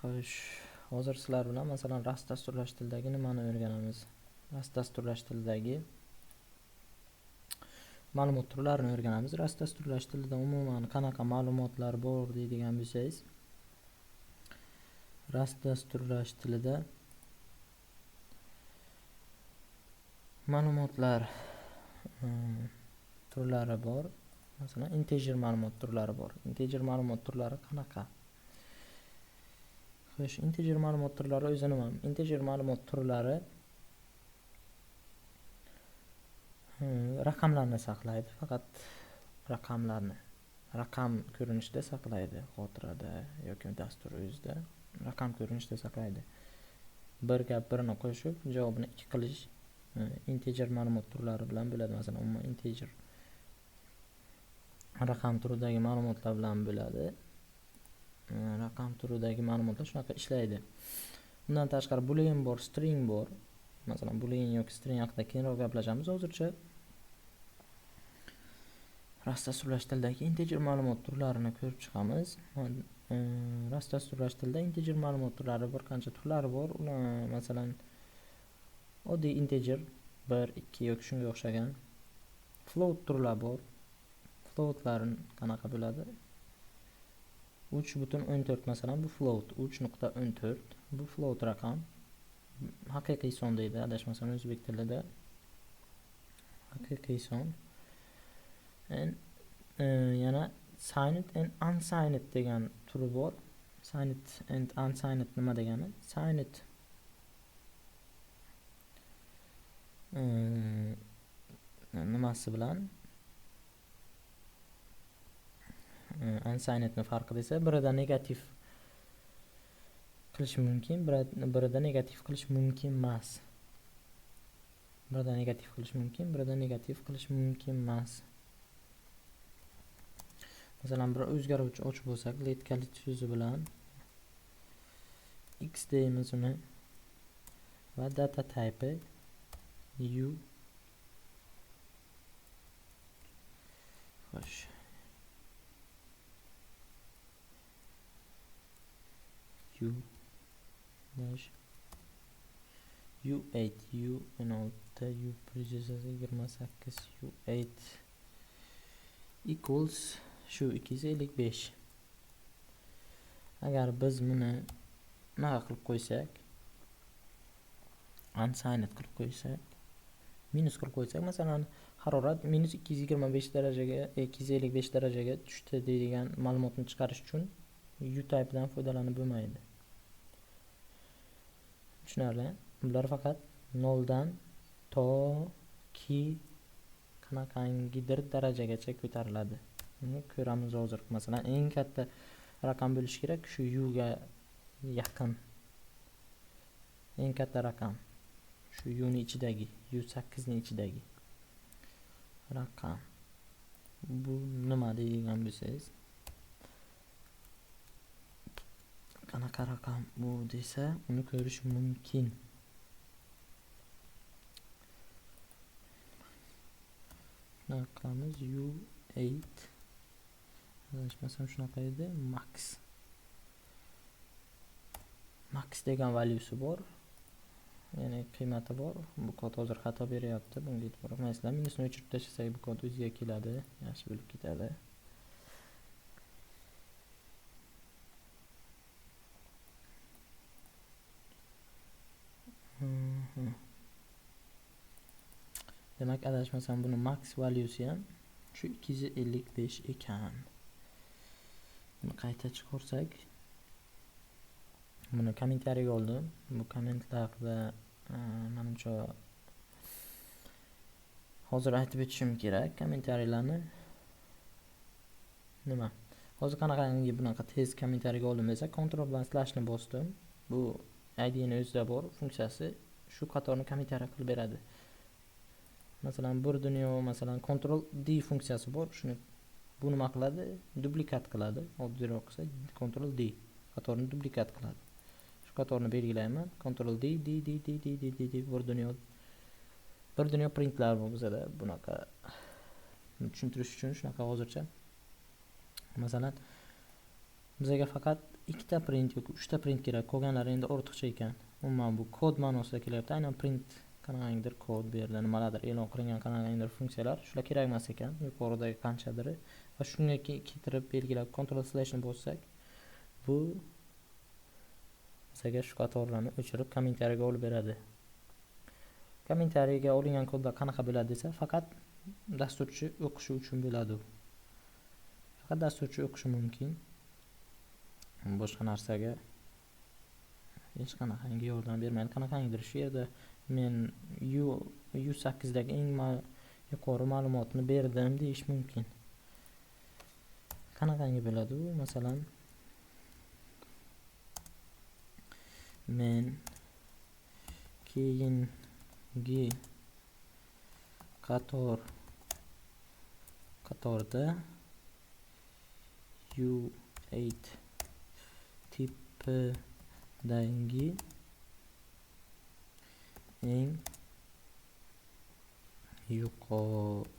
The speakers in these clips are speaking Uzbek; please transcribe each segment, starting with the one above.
Xo'sh, hozir sizlar bilan masalan Rust dasturlash tilidagi nimani o'rganamiz. Rust dasturlash tilidagi ma'lumot turlarini o'rganamiz. Rust dasturlash tilida umuman qanaqa ma'lumotlar bor deydigan bo'lsangiz, Rust dasturlash tilida ma'lumotlar turlari bor. Masalan, integer ma'lumot turlari bor. Integer ma'lumot turlari qanaqa? Xo'sh, integer ma'lumot turlari o'zi nima? Integer ma'lumot turlari raqamlarni saqlaydi, faqat raqamlarni. Raqam ko'rinishida saqlaydi, xotirada yoki dastur o'zida raqam ko'rinishida saqlaydi. Bir gap birini qo'shib, javobini 2 qilish integer ma'lumot turlari bilan bo'ladi. Masalan, umuman integer raqam turidagi ma'lumotlar bilan bo'ladi. Raqam turidagi ma'lumotlar shunaqa ishlaydi. Bundan tashqari boolean bor, string bor. Masalan, boolean yoki string haqida keyinroq gaplashamiz. Hozircha Rust dasturlash tilidagi integer ma'lumot turlarini ko'rib chiqamiz. Rust dasturlash tilida integer ma'lumot turlari bir qancha turlari bor. Ular masalan oddiy integer 1, 2 yoki shunga o'xshagan float turlar bor. Floatlar qanaqa bo'ladi? 3.14 masalan bu float 3.14 bu float raqam. Haqiqiy son deydi, adashmasam o'zbek tilida. Haqiqiy son. Yana signed and unsigned degan turi bor. Signed and unsigned nima degani? Signed nimasi bilan unsigned ni farqi desa, birida negativ qilish mumkin, birida negativ qilish mumkin emas. Birida negativ qilish mumkin, birida negativ qilish mumkin emas. Masalan, bir o'zgaruvchi och bo'lsak, let kalit so'zi bilan x deymiz uni va data type u. Xo'sh. U8 U16 U precision 28 U8 equals shu 255. Agar biz buni nima qilib qo'ysak, unsigned qilib qo'ysak, minus qilib qo'ysak, masalan, harorat minus 225 darajaga 255 darajaga tushdi deydigan ma'lumotni chiqarish uchun U type dan foydalanib bo'lmaydi. Tushunarli? Bular faqat 0 dan toki qanaqangidir darajagacha ko'tariladi. Buni ko'ramiz hozir. Masalan, eng katta raqam bo'lishi kerak shu u ga yaqin. Eng katta raqam shu u ni ichidagi, u8 ni ichidagi raqam. Bu nima deydigan bo'lsangiz, qanaqa raqam bu desa, uni ko'rish mumkin. Raqamimiz u8. Adashmasam shunaqa edi, max. Max degan valyusi bor. Ya'ni qiymati bor. Bu kod hozir xato beryapti. Bunga e'tibor bermaysizlar. Minusni o'chirib tashlasak, bu kod o'ziga keladi. Yaxshi bo'lib ketadi. Demak, adashmasam buni max valyusi ham shu 255 ekan. Buni qayta chiqarsak, buni kommentariyaga oldim. Bu kommentlarda menimcha hozir aytib o'tishim kerak kommentariyalarni. Nima? Hozir qanaqangi bunaqa tez kommentariyaga oldim desa, Ctrl bilan slash ni bosdim. Bu ID ni o'zida bor funksiyasi shu qatorni kommentariya qilib beradi. Masalan, bir dunyo masalan Ctrl D funksiyasi bor. Shuni bu nima qiladi? Duplikat qiladi. Oddiyroq qilsa Ctrl D qatorni duplikat qiladi. Shu qatorni belgilayman. Ctrl D bir dunyo printlar bor bizada bunaqa. Tushuntirish uchun shunaqa hozircha. Masalan, bizga faqat ikkita print yoki 3 ta print kerak qolganlari endi ortiqcha ekan. Umuman bu kod ma'nosida kelyapti. Aynan print qanaqangidir kod bu yerda nimalardir e'lon qilingan qanaqangidir funksiyalar shular kerak emas ekan. Yuqoridagi qanchadir va shunga keltirib belgilab Ctrl/ni bossak bu bizga shu qatorlarni o'chirib kommentariyaga olib beradi. Kommentariyaga olingan kodlar qanaqa bo'ladi desa, faqat dasturchi o'qishi uchun bo'ladi. Faqat dasturchi o'qishi mumkin. Boshqa narsaga hech qanaqangi yordam bermaydi. Qanaqangidir shu yerda men U8 dagi eng yuqori ma'lumotni berdim deyish mumkin. Qanaqangi bo'ladi u? Masalan, men keyingi qatorda U8 tipidagi eng yuqori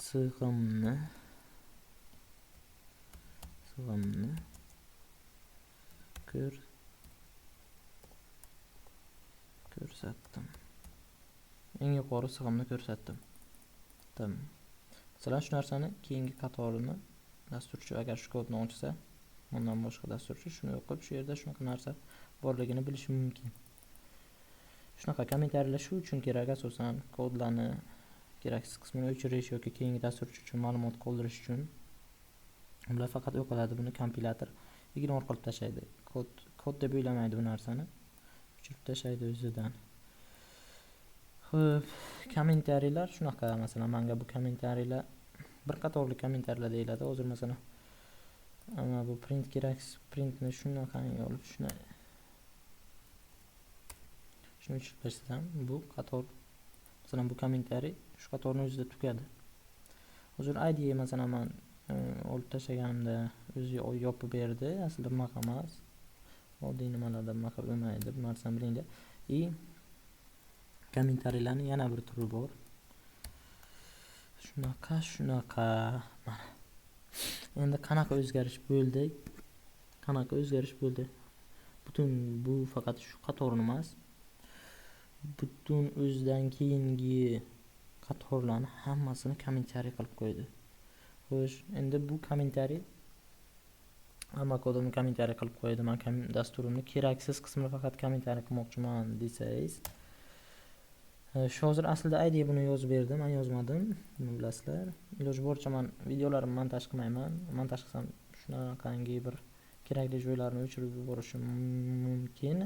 sig'imni ko'rsatdim. Eng yuqori sig'imni ko'rsatdim. Masalan, shu narsani keyingi qatorini dasturchi agar shu kodni ochsa, undan boshqa dasturchi shuni o'qib, shu yerda shunaqa narsa borligini bilishi mumkin. Shunaqa kommentariyalar shu uchun kerak, asosan kodlarni keraksiz qismini o'chirish yoki keyingi dasturchi uchun ma'lumot qoldirish uchun. Ular faqat o'qiladi, buni kompilator ignor qilib tashlaydi. Kod deb o'ylamaydi bu narsani. O'chirib tashlaydi o'zidan. Xo'p, kommentariyalar shunaqa. Masalan, menga bu kommentariyalar bir qatorli kommentariyalar deyiladi. Hozir masalan, amma bu print keraksiz printni shunaqangi olib shuni o'chirib tashlashdan bu qator, masalan bu kommentariy shu qatorni o'zida tugadi. Hozir ID masalan men olib tashlaganimda o'zi yopib berdi. Aslida bunaqa emas. Oddiy nimalarda bunaqa bo'lmaydi. Bu narsani bilinglar. Kommentariyalarning yana bir turi bor. Shunaqa. Mana. Endi qanaqa o'zgarish bo'ldi? Butun bu faqat shu qatorni emas. Butun o'zidan keyingi qatorlarni hammasini kommentariy qilib qo'ydi. Xo'sh, endi bu kommentariy hamma kodimni kommentariy qilib qo'ydi. Men dasturimni keraksiz qismini faqat kommentariy qilmoqchiman desangiz, shu hozir aslida ID buni yozib berdi, men yozmadim, buni bilasizlar. Iloji boricha men videolarimni montaj qilmayman. Montaj qilsam shunaqangi bir kerakli joylarni o'chirib yuborishim mumkin.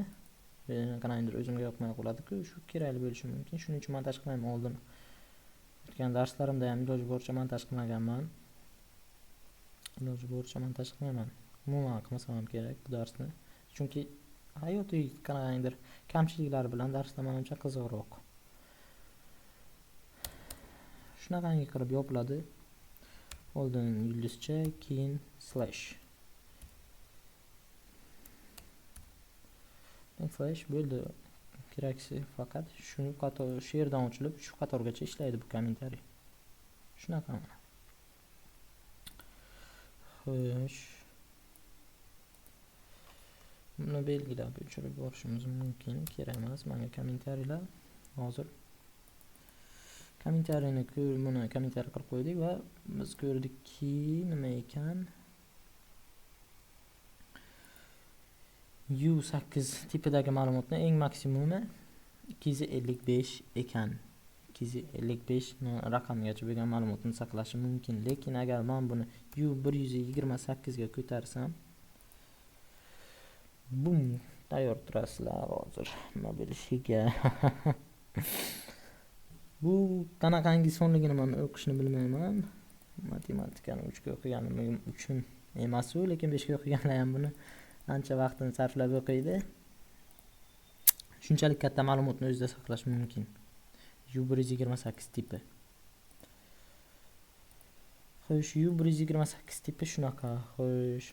Qanaqadir o'zimga yoqmay qoladi-ku, shu kerakli bo'lishi mumkin. Shuning uchun montaj qilmayman oldin. O'tgan darslarimda ham iloji boricha montaj qilmaganman. Umuman qilmasam ham kerak bu darsni. Chunki hayotiy qanaqadir kamchiliklari bilan darslar menimcha qiziqroq. Shunaqangi qilib yopiladi. Oldin yulduzcha, keyin slash. Slash bo'ldi. Keraksi faqat shu yerdan ochilib, shu qatorgacha ishlaydi bu kommentariy. Shunaqa. Xo'sh. Buni belgilab o'chirib borishimiz mumkin. Kerak emas menga kommentariyalar. Hozir kommentariyni buni kommentariy qilib qo'ydik va biz ko'rdikki nima ekan? U8 tipidagi ma'lumotni eng maksimumi 255 ekan. 255 raqamgacha bo'lgan ma'lumotni saqlashi mumkin. Lekin agar men buni U128 ga ko'tarsam, bum, tayyor turasizlar hozir nima bo'lishiga. Bu qanaqangi sonligini men o'qishni bilmayman. Matematikani 3 ga o'qiganim uchun emas-u, lekin 5 ga o'qiganlar ham buni ancha vaqtini sarflab o'qiydi. Shunchalik katta ma'lumotni o'zida saqlash mumkin. U128 tipi. Xo'sh, U128 tipi shunaqa. Xo'sh.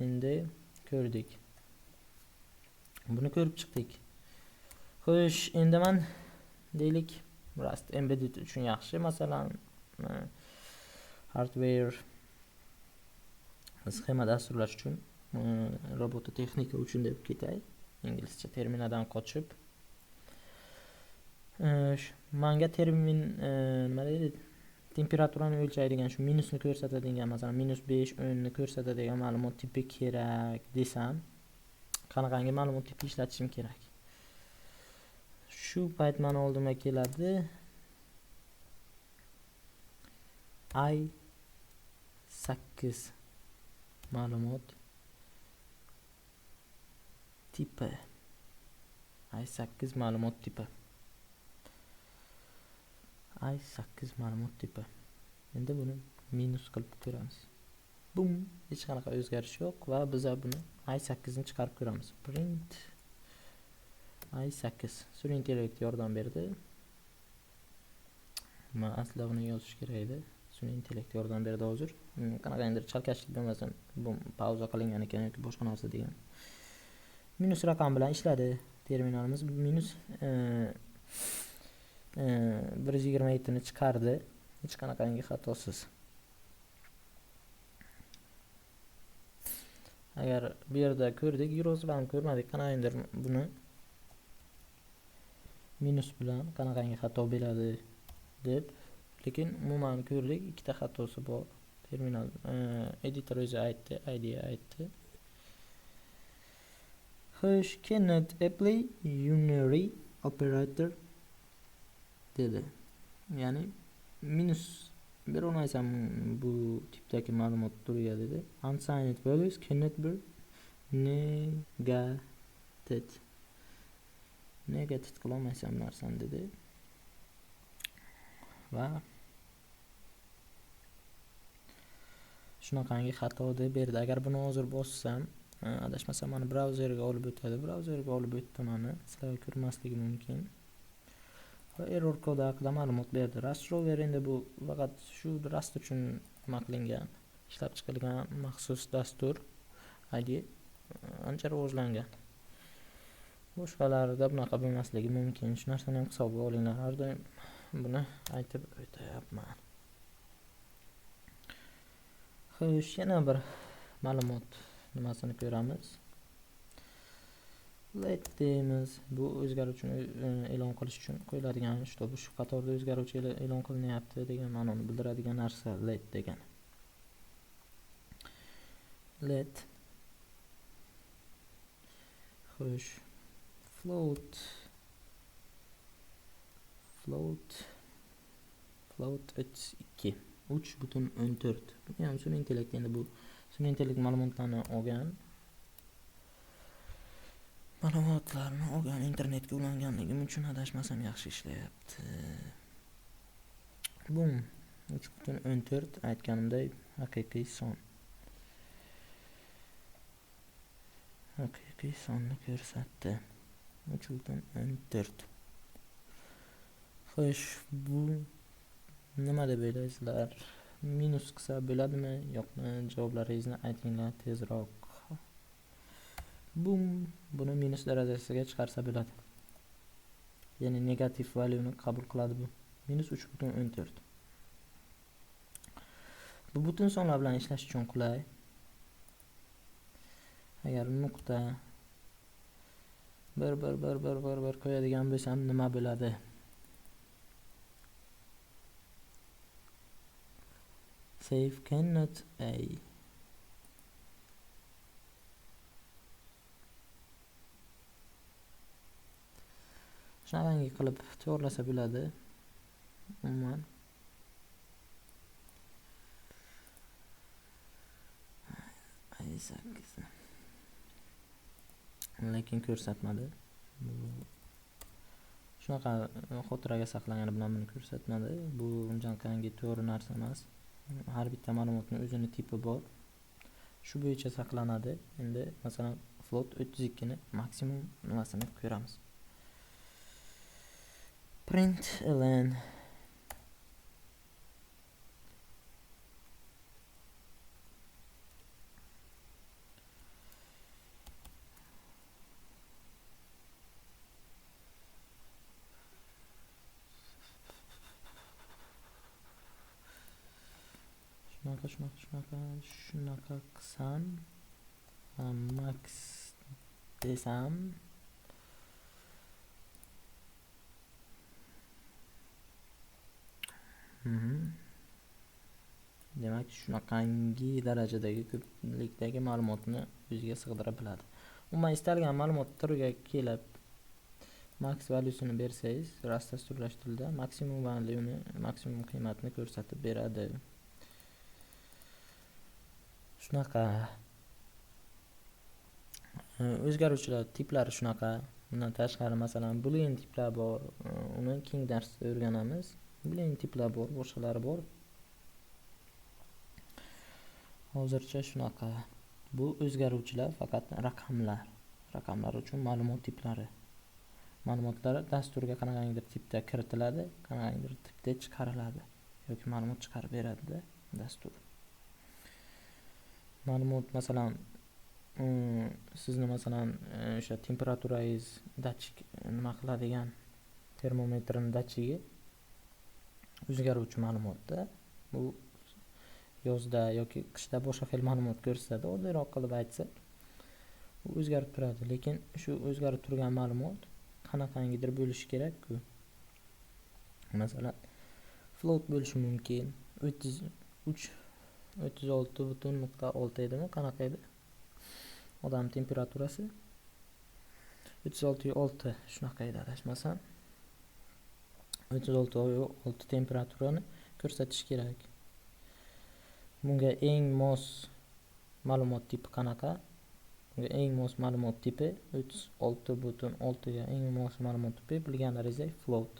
Endi ko'rdik. Buni ko'rib chiqdik. Xo'sh, endi men deylik Rust embedded uchun yaxshi, masalan, hardware sxema dasturlash uchun robototexnika uchun deb ketay, inglizcha terminadan qochib. Manga termin nima deydi, temperaturani o'lchaydigan, shu minusni ko'rsatadigan, masalan -5, 10 ni ko'rsatadigan ma'lumot tipi kerak desam, qanaqangi ma'lumot tipi ishlatishim kerak? Shu payt meni oldimga keladi i8 ma'lumot tipi. i8 ma'lumot tipi. i8 ma'lumot tipi. Endi buni minus qilib ko'ramiz. Bum, hech qanaqa o'zgarish yo'q va biz buni i8 ni chiqarib ko'ramiz. Print i8 sun'iy intellekt yordam berdi. Men aslida buni yozish kerak edi. Sun'iy intellekt yordam berdi hozir. Qanaqandir chalkashlik bo'lmasam, bu pauza qilingan ekan yoki boshqa narsa degan. Minus raqam bilan ishladi terminalimiz. Minus 127 ni chiqardi. Hech qanaqangi xatosiz. Agar bu yerda ko'rdik, yurimiz bilan ko'rmadik, qanaqandir buni minus bilan qanaqangi xato beradi deb, lekin umuman ko'rdik, ikkita xatosi bor. Terminal editor o'zi aytdi, IDE aytdi. Xo'sh, cannot apply unary operator dedi. Ya'ni minus bir olmaysan bu tipdagi ma'lumot turiga dedi. Unsigned values cannot be negated. Negated qilolmaysan bu narsani dedi. Va shunaqangi xato deb berdi. Agar buni hozir bossam, adashmasam meni brauzerga olib o'tadi. Brauzerga olib o'tdi meni. Sizlarga ko'rmasligi mumkin. Va error kod haqida ma'lumot berdi. Rastrover endi bu faqat shu rast uchun nima qilingan, ishlab chiqilgan maxsus dastur. IDE ancha rivojlangan. Boshqalarida bunaqa bo'lmasligi mumkin. Shu narsani ham hisobga olinglar. Har doim buni aytib o'tayapman. Xo'sh, yana bir ma'lumot nimasini ko'ramiz. Let deymiz. Bu o'zgaruvchi e'lon qilish uchun qo'yiladigan, shu qatorda o'zgaruvchi e'lon qilinyapti degan ma'noni bildiradigan narsa let degan. Let. Xo'sh, float 32 3.14. Bu ham sun'iy intellekt. Endi bu sun'iy intellekt ma'lumotlarni olgan, internetga ulanganligim uchun adashmasam yaxshi ishlayapti. Bum, 3.14 aytganimday haqiqiy son. Haqiqiy sonni ko'rsatdi. 3.14. Xo'sh, bu nima deb o'ylaysizlar? Minus qilsa bo'ladimi, yo'qmi? Javoblaringizni aytinglar tezroq. Bum, buni minus darajasiga chiqarsa bo'ladi. Ya'ni negativ value ni qabul qiladi bu. Minus 3.14. Bu butun sonlar bilan ishlash uchun qulay. Agar nuqta 1 qo'yadigan bo'lsam nima bo'ladi? Save cannot a. Shunaqangi qilib to'g'rilasa bo'ladi. Umuman lekin ko'rsatmadi. Shunaqa xotiraga saqlangani bilan buni ko'rsatmadi. Bu unchalik to'g'ri narsa emas. Har bitta ma'lumotning o'zining tipi bor. Shu bo'yicha saqlanadi. Endi masalan float 32 ni maksimum nimasini ko'ramiz. Println shunaqa qilsam, max desam, demak shunaqangi darajadagi ko'plikdagi ma'lumotni o'ziga sig'dira biladi. Umuman istalgan ma'lumot turiga kelib max valyusini bersangiz, Rust dasturlash tilida maksimum valyuni, maksimum qiymatni ko'rsatib beradi. Shunaqa o'zgaruvchilar tiplari shunaqa. Bundan tashqari masalan boolean tiplar bor. Uni keng darsda o'rganamiz. Boolean tiplar bor, boshqalari bor. Hozircha shunaqa. Bu o'zgaruvchilar faqat raqamlar. Raqamlar uchun ma'lumot tiplari. Ma'lumotlar dasturga qanaqangidir tipda kiritiladi, qanaqangidir tipda chiqariladi yoki ma'lumot chiqarib beradi dastur. Ma'lumot masalan sizni masalan o'sha temperaturangiz datchik nima qiladigan termometrning datchigi o'zgaruvchi ma'lumotda. Bu yozda yoki qishda boshqa xil ma'lumot ko'rsatadi. Oddiyroq qilib aytsak, u o'zgarib turadi, lekin shu o'zgarib turgan ma'lumot qanaqangidir bo'lishi kerak-ku. Masalan, float bo'lishi mumkin. 36.6 edimi, qanaqa edi? Odam temperaturasi 36.6 shunaqa edi adashmasam. 36.6 temperaturani ko'rsatish kerak. Bunga eng mos ma'lumot tipi qanaqa? Bunga eng mos ma'lumot tipi 36.6 ga eng mos ma'lumot tipi bilganlaringizdek float.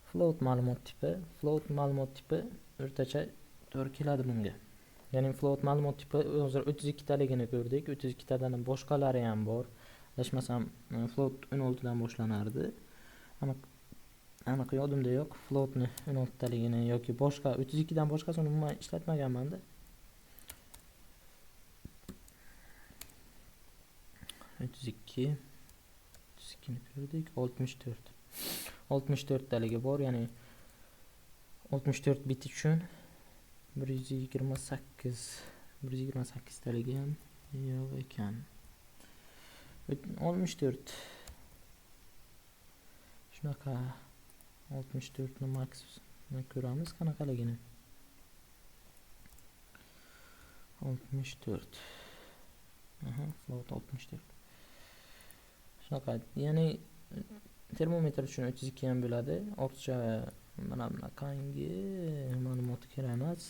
Float ma'lumot tipi o'rtacha to'g'ri keladi bunga. Ya'ni float ma'lumot tipi hozir 32 taligini ko'rdik. 32 tadan boshqalari ham bor. Adashmasam float 16 dan boshlanardi. Aniq yodimda yo'q. Floatni 16 taligini yoki boshqa 32 dan boshqasini umuman ishlatmaganman-da. 32 ni ko'rdik. 64 taligi bor, ya'ni 64 bit uchun 128 taligi ham yo'q ekan. 64 shunaqa 64 ni max ko'ramiz qanaqaligini. 64 float 64 shunaqa, ya'ni termometr uchun 32 ham bo'ladi. Ortiqcha mana bunaqangi ma'lumot kerak emas.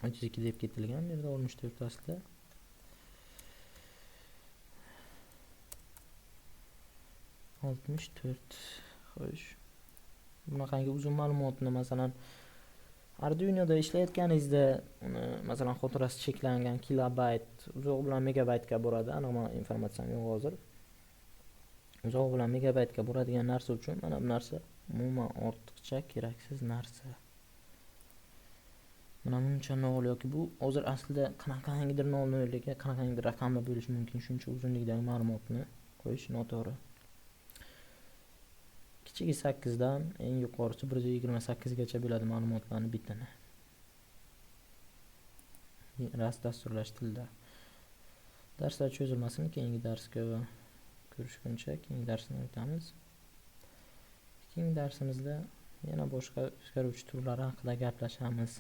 32 deb ketilgan, bu yerda 64 aslida. Xo'sh. Bunaqangi uzun ma'lumotni masalan Arduino'da ishlayotganingizda, uni masalan xotirasi cheklangan kilobayt, uzog'i bilan megabaytga boradi. Aniq informatsiyam yo'q hozir. Uzog'i bilan megabaytga boradigan narsa uchun mana bu narsa umuman ortiqcha keraksiz narsa. Mana buncha nol yoki bu hozir aslida qanaqangidir nolga qanaqangidir raqamlar bo'lishi mumkin. Shuncha uzunlikdagi ma'lumotni qo'yish noto'g'ri. Kichigi 8 dan eng yuqorisi 128 gacha bo'ladi ma'lumotlarning bitini. Rust dasturlash tilida. Darslar cho'zilmasin, keyingi darsga ko'rishguncha keyingi darsni o'tamiz. Keyingi darsimizda yana boshqa o'zgaruvchi turlari haqida gaplashamiz.